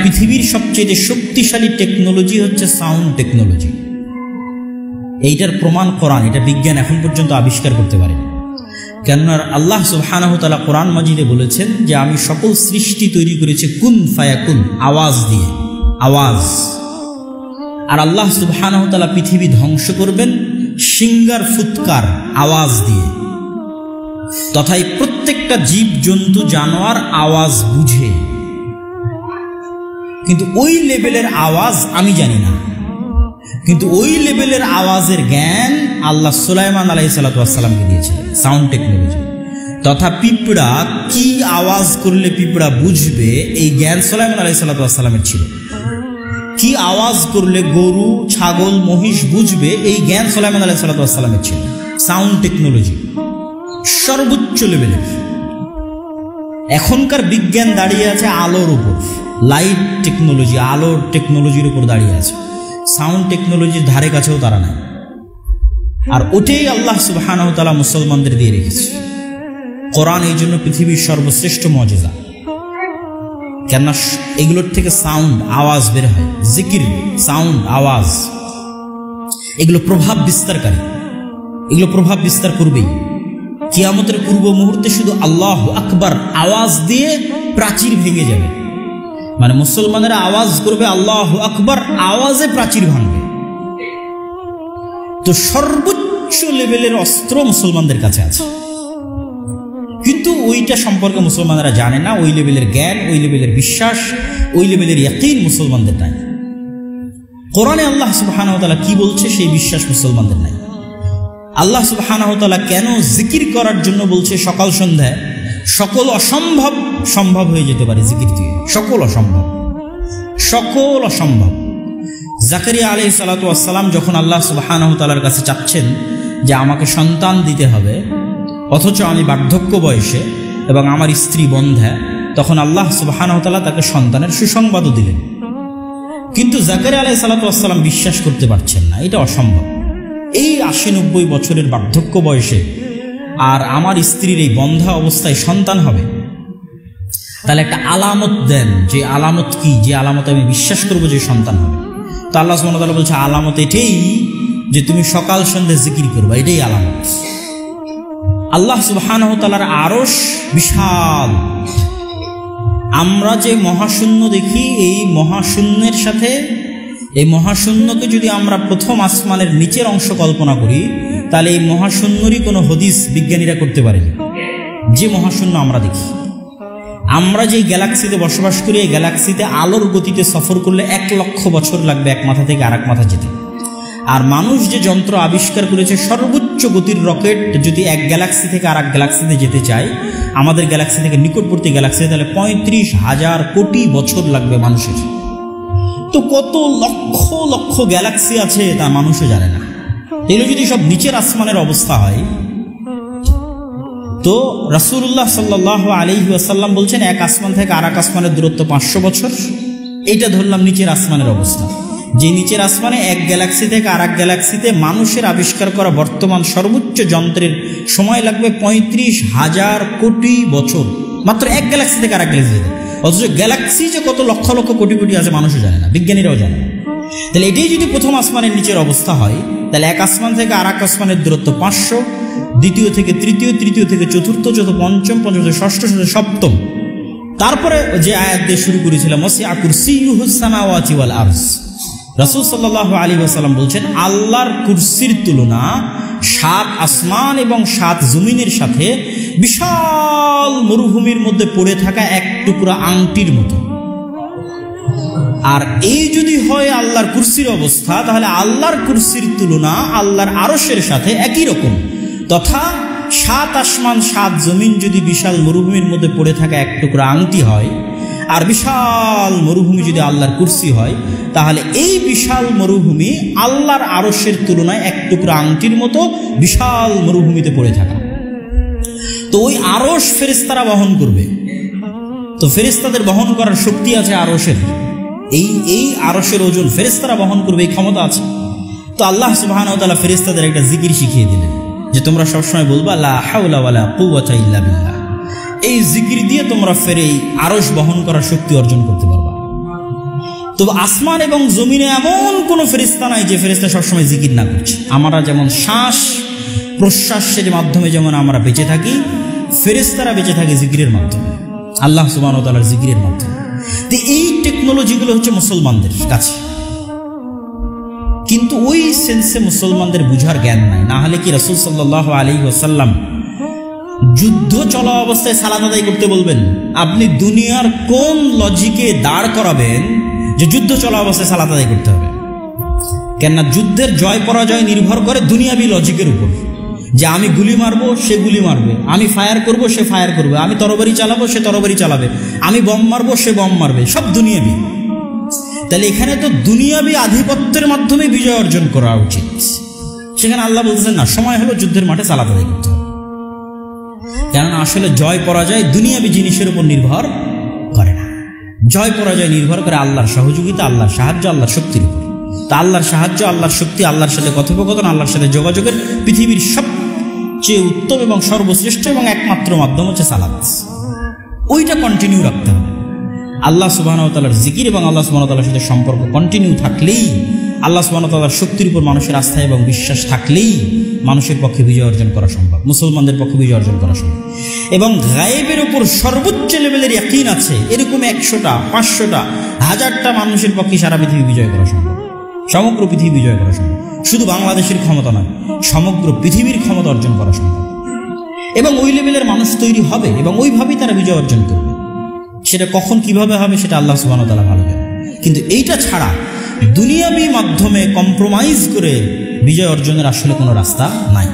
পৃথিবীর সবচেয়ে শক্তিশালী টেকনোলজি হচ্ছে সাউন্ড টেকনোলজি। এইটার প্রমাণ কোরআন, এটা বিজ্ঞান এখন পর্যন্ত আবিষ্কার করতে পারেনি। কেননা আল্লাহ সুবহানাহু ওয়া তাআলা কোরআন মাজিদে বলেছেন যে আমি সকল সৃষ্টি তৈরি করেছি কুন ফায়াকুন, আওয়াজ দিয়ে, আওয়াজ। আর আল্লাহ সুবহানাহু ওয়া তাআলা পৃথিবী ধ্বংস করবেন সিঙ্গার ফুৎকার, আওয়াজ দিয়ে। তথায় প্রত্যেকটা জীব জন্তু জানোয়ার আওয়াজ বুঝে, কিন্তু ওই লেভেলের আওয়াজ আমি জানি না। কিন্তু ওই লেভেলের আওয়াজের জ্ঞান আল্লাহ সুলাইমান আলাইহিস সালাতু ওয়াস সালামকে দিয়েছিলেন, সাউন্ড টেকনোলজি। তথা পিঁপড়া কি আওয়াজ করলে পিঁপড়া বুঝবে, এই জ্ঞান সুলাইমান আলাইহিস সালাতু ওয়াস সালামের ছিল। কি আওয়াজ করলে গরু, ছাগল, মহিষ বুঝবে, এই জ্ঞান সুলাইমান আলাইহিস সালাতু ওয়াস সালামের ছিল। সাউন্ড টেকনোলজি সর্বোচ্চ লেভেলের। এখনকার বিজ্ঞান দাঁড়িয়ে আছে আলোর উপর, লাইট টেকনোলজি, আলোর টেকনোলজির উপর দাঁড়িয়ে আছে। সাউন্ড টেকনোলজির ধারে কাছেও তারা নাই। আর ওটাই আল্লাহ সুবহানাহু ওয়া তাআলা মুসলমানদের দিয়ে রেখেছে। কোরআন এই জন্য পৃথিবীর সর্বশ্রেষ্ঠ মুজিজা, কেননা এগুলোর থেকে সাউন্ড, আওয়াজ বের হয়। জিকির, সাউন্ড, আওয়াজ, এগুলো প্রভাব বিস্তারকারী, এগুলো প্রভাব বিস্তার করবেই। কিয়ামতের পূর্ব মুহূর্তে শুধু আল্লাহু আকবার আওয়াজ দিয়ে প্রাচীর ভেঙে যাবে। মানে মুসলমানেরা আওয়াজ করবে আল্লাহু আকবার, আওয়াজে প্রাচীর ভাঙবে। তো সর্বোচ্চ লেভেলের অস্ত্র মুসলমানদের কাছে আছে, কিন্তু ওইটা সম্পর্কে মুসলমানরা জানে না। ওই লেভেলের জ্ঞান, ওই লেভেলের বিশ্বাস, ওই লেভেলের ইয়াকিন মুসলমানদের নাই। কোরআনে আল্লাহ সুবহানাহু ওয়া তাআলা কি বলছে সেই বিশ্বাস মুসলমানদের নাই। আল্লাহ সুবহানাহু ওয়া তাআলা কেন জিকির করার জন্য বলছে সকাল সন্ধ্যায়? সকল অসম্ভব সম্ভব হয়ে যেতে পারে জিকির দিয়ে, সকল অসম্ভব, সকল অসম্ভব। জাকারিয়া আলাইহিস সালাতু ওয়াস সালাম যখন আল্লাহ সুবহানাহু ওয়া তাআলার কাছে চাচ্ছেন যে আমাকে সন্তান দিতে হবে, অথচ আমি বার্ধক্য বয়সে এবং আমার স্ত্রী বন্ধ্যা, তখন আল্লাহ সুবহানাহু ওয়া তাআলা তাকে সন্তানের সুসংবাদও দিলেন। কিন্তু জাকারিয়া আলাইহিস সালাতু ওয়াস সালাম বিশ্বাস করতে পারছেন না, এটা অসম্ভব। এই ৮০-৯০ বছরের বার্ধক্য বয়সে আর আমার স্ত্রীর এই বন্ধা অবস্থায় সন্তান হবে, তাহলে একটা আলামত দেন। যে আলামত কি? যে আলামত আমি বিশ্বাস করবো যে সন্তান হবে। তো আল্লাহ সুবহানাহু ওয়া তাআলা বলছে আলামত এটাই যে তুমি সকাল সন্ধ্যা জিকির করবা, এটাই আলামত। আল্লাহ সুবহানাহু ওয়া তাআলার আরশ বিশাল। আমরা যে মহাশূন্য দেখি, এই মহাশূন্যের সাথে, এই মহাশূন্যকে যদি আমরা প্রথম আসমানের নিচের অংশ কল্পনা করি, তাহলে এই মহাশূন্যরই কোনো হদিস বিজ্ঞানীরা করতে পারেনি। যে মহাশূন্য আমরা দেখি, আমরা যে গ্যালাক্সিতে বসবাস করি, এই গ্যালাক্সিতে আলোর গতিতে সফর করলে ১,০০,০০০ বছর লাগবে এক মাথা থেকে আরেক মাথা যেতে। আর মানুষ যে যন্ত্র আবিষ্কার করেছে, সর্বোচ্চ গতির রকেট যদি এক গ্যালাক্সি থেকে আর এক গ্যালাক্সিতে যেতে চায়, আমাদের গ্যালাক্সি থেকে নিকটবর্তী গ্যালাক্সিতে, তাহলে ৩৫,০০০ কোটি বছর লাগবে মানুষের। তো কত লক্ষ লক্ষ গ্যালাক্সি আছে তা মানুষও জানে না। এগুলো যদি সব নিচের আসমানের অবস্থা হয়, তো রাসূলুল্লাহ সাল্লাল্লাহু আলাইহি ওয়াসাল্লাম বলছেন এক আসমান থেকে আর এক আসমানের দূরত্ব ৫০০ বছর। এটা ধরলাম নিচের আসমানের অবস্থা। যে নিচের আসমানে এক গ্যালাক্সি থেকে আর এক গ্যালাক্সিতে মানুষের আবিষ্কার করা বর্তমান সর্বোচ্চ যন্ত্রের সময় লাগবে ৩৫,০০০ কোটি বছর, মাত্র এক গ্যালাক্সি থেকে আর এক গ্যালাক্সিতে। অথচ গ্যালাক্সি যে কত লক্ষ লক্ষ কোটি কোটি আছে মানুষও জানে না, বিজ্ঞানীরাও জানে না। তাহলে এটাই যদি প্রথম আসমানের নিচের অবস্থা হয়, তাহলে এক আসমান থেকে আর এক আসমানের দূরত্ব ৫০০, দ্বিতীয় থেকে তৃতীয়, তৃতীয় থেকে চতুর্থ, চতুর্থ পঞ্চম, পঞ্চম থেকে ষষ্ঠ, ষষ্ঠ সপ্তম। তারপরে যে আয়াত দিয়ে শুরু করেছিলাম, ওয়াসিআ কুরসিয়্যুহুস সামাওয়াতি ওয়াল আরজ। রাসূল সাল্লাল্লাহু আলাইহি ওয়াসাল্লাম বলছেন আল্লাহর কুরসির তুলনা ৭ আসমান এবং ৭ জমিনের সাথে বিশাল মরুভূমির মধ্যে পড়ে থাকা এক টুকরা আংটির মতো। আর এই যদি হয় আল্লাহর কুরসির অবস্থা, তাহলে আল্লাহর কুরসির তুলনা আল্লাহর আরশের সাথে একই রকম। তথা ৭ আসমান ৭ জমিন যদি বিশাল মরুভূমির মধ্যে পড়ে থাকা এক টুকরা আংটি হয়, আর বিশাল মরুভূমি যদি আল্লাহর কুরসি হয়, তাহলে এই বিশাল মরুভূমি আল্লাহর আরশের তুলনায় এক টুকরা আংটির মতো বিশাল মরুভূমিতে পড়ে থাকা। তো ওই আরশ ফেরেশতারা বহন করবে। তো ফেরেশতাদের বহন করার শক্তি আছে আরশের। এই আরশের ওজন ফেরেশতারা বহন করবে, এই ক্ষমতা আছে। তো আল্লাহ সুবহানাহু ওয়া তাআলা ফেরেশতাদের একটা জিকির শিখিয়ে দিলেন যে তোমরা সবসময় বলবা লা হাওলা ওয়ালা কুওয়াতা ইল্লা বিল্লাহ। এই জিকির দিয়ে তোমরা ফের এই আরশ বহন করার শক্তি অর্জন করতে পারবা। তবে আসমান এবং জমিনে এমন কোনো ফেরেশতা নাই যে ফেরেশতা সবসময় জিকির না করছে। আমরা যেমন শ্বাস প্রশ্বাসের মাধ্যমে যেমন আমরা বেঁচে থাকি, ফেরেশতারা বেঁচে থাকে জিকিরের মাধ্যমে, আল্লাহ সুবহানাহু ওয়া তাআলার জিকিরের মাধ্যমে। তো এই টেকনোলজিগুলো হচ্ছে মুসলমানদের কাছে, কিন্তু ওই সেন্সে মুসলমানদের বুঝার জ্ঞান নাই। না হলে কি রাসূল সাল্লাল্লাহু আলাইহি ওয়াসাল্লাম যুদ্ধ চলা অবস্থায় সালাত আদায় করতে বলবেন? আপনি দুনিয়ার কোন লজিকে দাঁড় করাবেন যে যুদ্ধ চলা অবস্থায় সালাত আদায় করতে হবে? কেননা যুদ্ধের জয় পরাজয় নির্ভর করে দুনিয়াবি লজিকের উপর, যে আমি গুলি মারবো সে গুলি মারবে, আমি ফায়ার করব সে ফায়ার করবে, আমি তরবারি চালাবো সে তরবারি চালাবে, আমি বম মারবো সে বম মারবে, সব দুনিয়াবি। তাহলে এখানে তো দুনিয়াবি আধিপত্যের মাধ্যমে বিজয় অর্জন করা উচিত। সেখানে আল্লাহ বলতেছেন না, সময় হলো যুদ্ধের মাঠে সালাত আদায় করতে হবে। কেননা আসলে জয় পরাজয় দুনিয়াবি জিনিসের উপর নির্ভর করে না, জয় পরাজয় নির্ভর করে আল্লাহর সহযোগিতা, আল্লাহর সাহায্য, আল্লাহর শক্তির উপর। তা আল্লাহর সাহায্য, আল্লাহর শক্তি, আল্লাহর সাথে কথোপকথন, আল্লাহর সাথে যোগাযোগের পৃথিবীর সবচেয়ে উত্তম এবং সর্বশ্রেষ্ঠ এবং একমাত্র মাধ্যম হচ্ছে সালাত। ওইটা কন্টিনিউ রাখতে হবে। আল্লাহ সুবহানাহু ওয়া তাআলার জিকির এবং আল্লাহ সুবহানাহু ওয়া তাআলার সাথে সম্পর্ক কন্টিনিউ থাকলেই, আল্লাহ সুবহানাহু ওয়া তাআলার শক্তির উপর মানুষের আস্থা এবং বিশ্বাস থাকলেই মানুষের পক্ষে বিজয় অর্জন করা সম্ভব, মুসলমানদের পক্ষে বিজয় অর্জন করা সম্ভব। এবং গায়েবের উপর সর্বোচ্চ লেভেলের ইয়াকিন আছে এরকম 100টা, 500টা, 1000টা মানুষের পক্ষে সারা পৃথিবী বিজয় করা সম্ভব, সমগ্র পৃথিবী বিজয় করা সম্ভব। শুধু বাংলাদেশের ক্ষমতা নয়, সমগ্র পৃথিবীর ক্ষমতা অর্জন করা সম্ভব। এবং ওই লেভেলের মানুষ তৈরি হবে এবং ওইভাবেই তারা বিজয় অর্জন করবে। সেটা কখন কিভাবে হবে সেটা আল্লাহ সুবহানাহু ওয়া তাআলা ভালো জানেন। কিন্তু এইটা ছাড়া দুনিয়াবি মাধ্যমে কম্প্রোমাইজ করে বিজয় অর্জনের আসলে কোনো রাস্তা নাই।